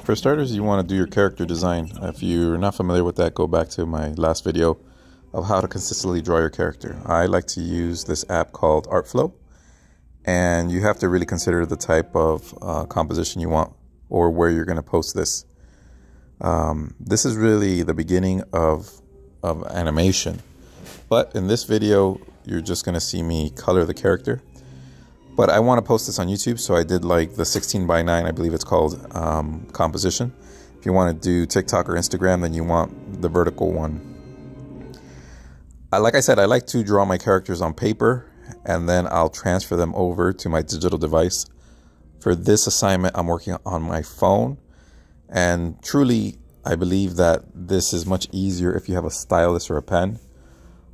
For starters, you want to do your character design. If you're not familiar with that, go back to my last video of how to consistently draw your character. I like to use this app called Artflow, and you have to really consider the type of composition you want or where you're going to post this. This is really the beginning of animation, but in this video, you're just going to see me color the character. But I want to post this on YouTube, so I did like the 16:9, I believe it's called, composition. If you want to do TikTok or Instagram, then you want the vertical one. Like I said, I like to draw my characters on paper, and then I'll transfer them over to my digital device. For this assignment, I'm working on my phone, and truly, I believe that this is much easier if you have a stylus or a pen,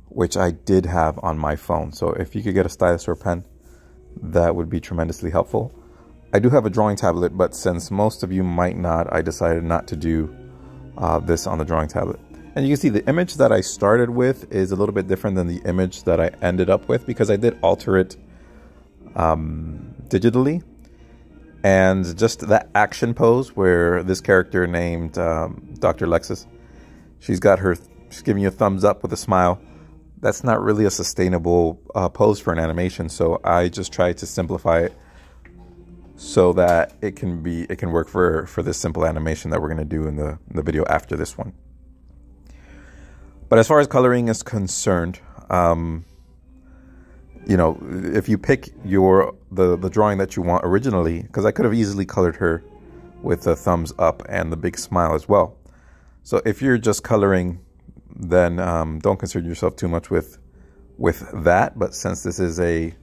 which I did have on my phone. So if you could get a stylus or a pen, that would be tremendously helpful. I do have a drawing tablet, but since most of you might not, I decided not to do this on the drawing tablet. And you can see the image that I started with is a little bit different than the image that I ended up with, because I did alter it digitally. And just that action pose where this character named Dr. Lexus, she's giving you a thumbs up with a smile. That's not really a sustainable pose for an animation, so I just tried to simplify it so that it can work for this simple animation that we're going to do in the video after this one. But as far as coloring is concerned, you know, if you pick the drawing that you want originally, because I could have easily colored her with a thumbs up and the big smile as well. So if you're just coloring, then don't concern yourself too much with that. But since this is a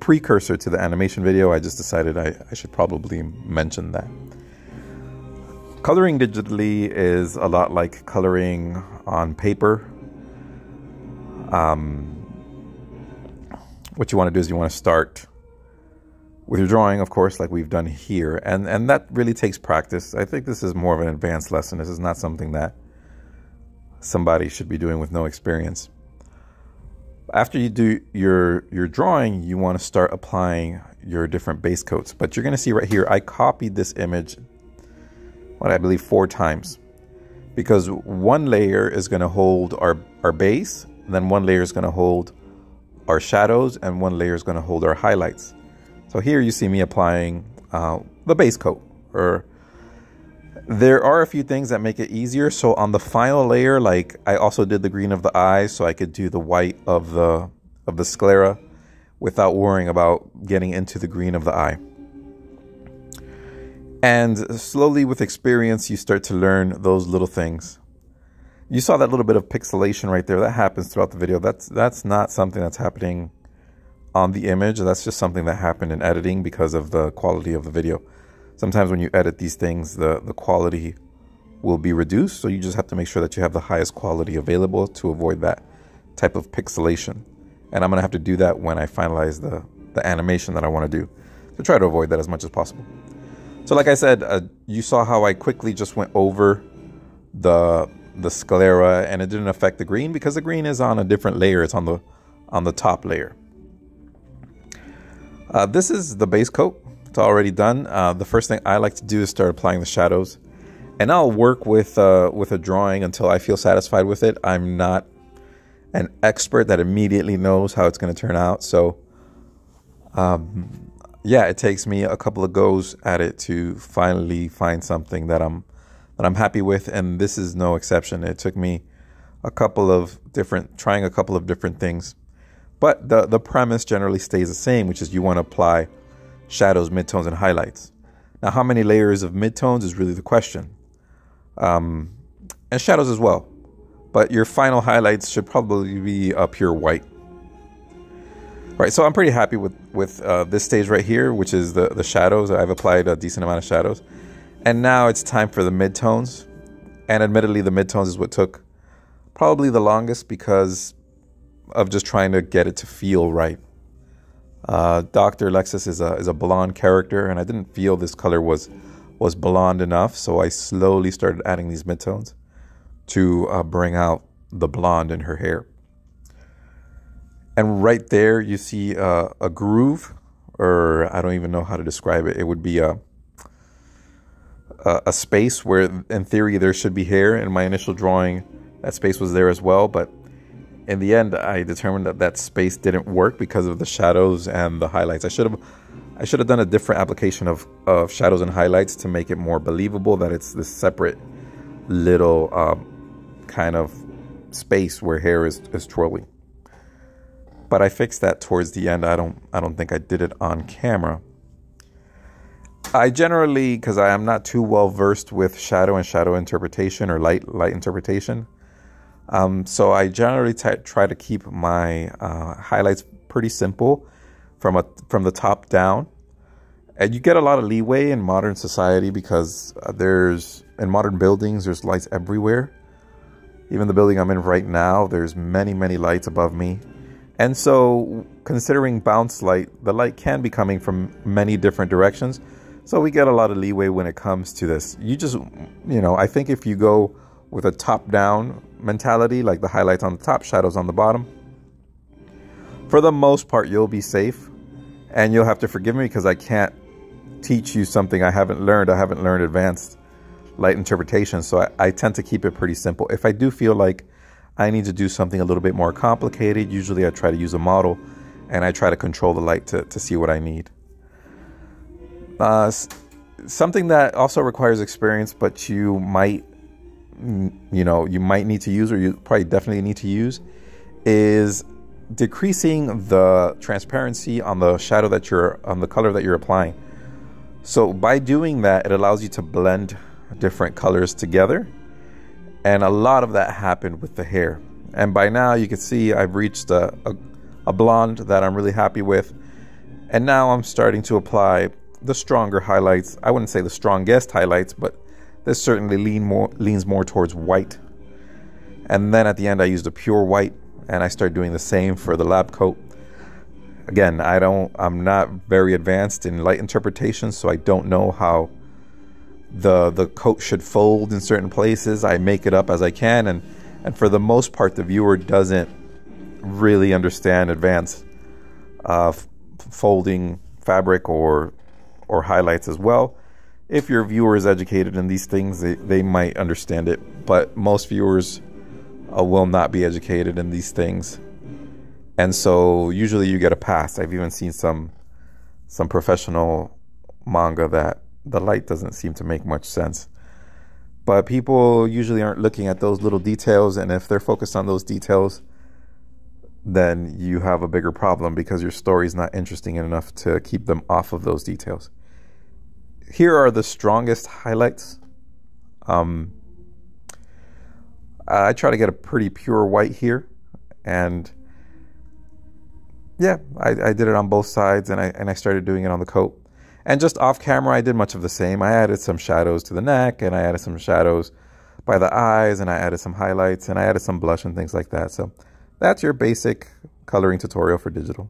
precursor to the animation video, I just decided I should probably mention that. Coloring digitally is a lot like coloring on paper. What you want to do is you want to start with your drawing, of course, like we've done here. And that really takes practice. I think this is more of an advanced lesson. This is not something that somebody should be doing with no experience. After you do your drawing, you want to start applying your different base coats. But you're going to see right here, I copied this image, what I believe 4 times, because one layer is going to hold our base, and then one layer is going to hold our shadows, and one layer is going to hold our highlights. So here you see me applying the base coat. There are a few things that make it easier. So on the final layer, like I also did the green of the eyes, so I could do the white of the sclera without worrying about getting into the green of the eye. And slowly with experience, you start to learn those little things. You saw that little bit of pixelation right there. That happens throughout the video. That's not something that's happening on the image. That's just something that happened in editing because of the quality of the video. Sometimes when you edit these things, the quality will be reduced. So you just have to make sure that you have the highest quality available to avoid that type of pixelation. And I'm going to have to do that when I finalize the animation that I want to do, to try to avoid that as much as possible. So like I said, you saw how I quickly just went over the sclera, and it didn't affect the green because the green is on a different layer. It's on the top layer. This is the base coat. It's already done. The first thing I like to do is start applying the shadows, and I'll work with a drawing until I feel satisfied with it. I'm not an expert that immediately knows how it's going to turn out, so yeah, it takes me a couple of goes at it to finally find something that I'm happy with, and this is no exception. It took me trying a couple of different things, but the premise generally stays the same, which is you want to apply shadows, midtones, and highlights. Now, how many layers of midtones is really the question, and shadows as well. But your final highlights should probably be a pure white. All right, so I'm pretty happy with this stage right here, which is the shadows. I've applied a decent amount of shadows. And now it's time for the midtones. And admittedly, the midtones is what took probably the longest because of just trying to get it to feel right. Dr. Lexus is a blonde character, and I didn't feel this color was blonde enough, so I slowly started adding these midtones to bring out the blonde in her hair. And right there, you see a groove, or I don't even know how to describe it. It would be a space where in theory there should be hair. In my initial drawing, that space was there as well, but in the end I determined that that space didn't work because of the shadows and the highlights. I should have done a different application of shadows and highlights to make it more believable that it's this separate little kind of space where hair is twirling. But I fixed that towards the end. I don't think I did it on camera. I generally, because I am not too well versed with shadow and shadow interpretation or light interpretation, so I generally try to keep my highlights pretty simple from the top down. And you get a lot of leeway in modern society because in modern buildings, there's lights everywhere. Even the building I'm in right now, there's many lights above me. And so considering bounce light, the light can be coming from many different directions. So we get a lot of leeway when it comes to this. I think if you go with a top-down mentality, like the highlights on the top, shadows on the bottom, for the most part, you'll be safe. And you'll have to forgive me because I can't teach you something I haven't learned. I haven't learned advanced light interpretation. So I tend to keep it pretty simple. If I do feel like I need to do something a little bit more complicated, usually I try to use a model and I try to control the light to see what I need. Something that also requires experience, but you might need to use, or you probably definitely need to use, is decreasing the transparency on the shadow on the color that you're applying. So by doing that, it allows you to blend different colors together. And a lot of that happened with the hair. And by now you can see I've reached a blonde that I'm really happy with. And now I'm starting to apply the stronger highlights. I wouldn't say the strongest highlights, but this certainly leans more towards white. And then at the end I used a pure white, and I started doing the same for the lab coat. Again, I'm not very advanced in light interpretation, so I don't know how the coat should fold in certain places. I make it up as I can, and for the most part the viewer doesn't really understand advanced folding fabric or highlights as well. If your viewer is educated in these things, they might understand it, but most viewers will not be educated in these things, and so usually you get a pass. I've even seen some professional manga that the light doesn't seem to make much sense, but people usually aren't looking at those little details, and if they're focused on those details, then you have a bigger problem because your story is not interesting enough to keep them off of those details. Here are the strongest highlights. I try to get a pretty pure white here, and yeah, I did it on both sides, and I started doing it on the coat. And just off camera, I did much of the same. I added some shadows to the neck, and I added some shadows by the eyes, and I added some highlights, and I added some blush and things like that. So that's your basic coloring tutorial for digital.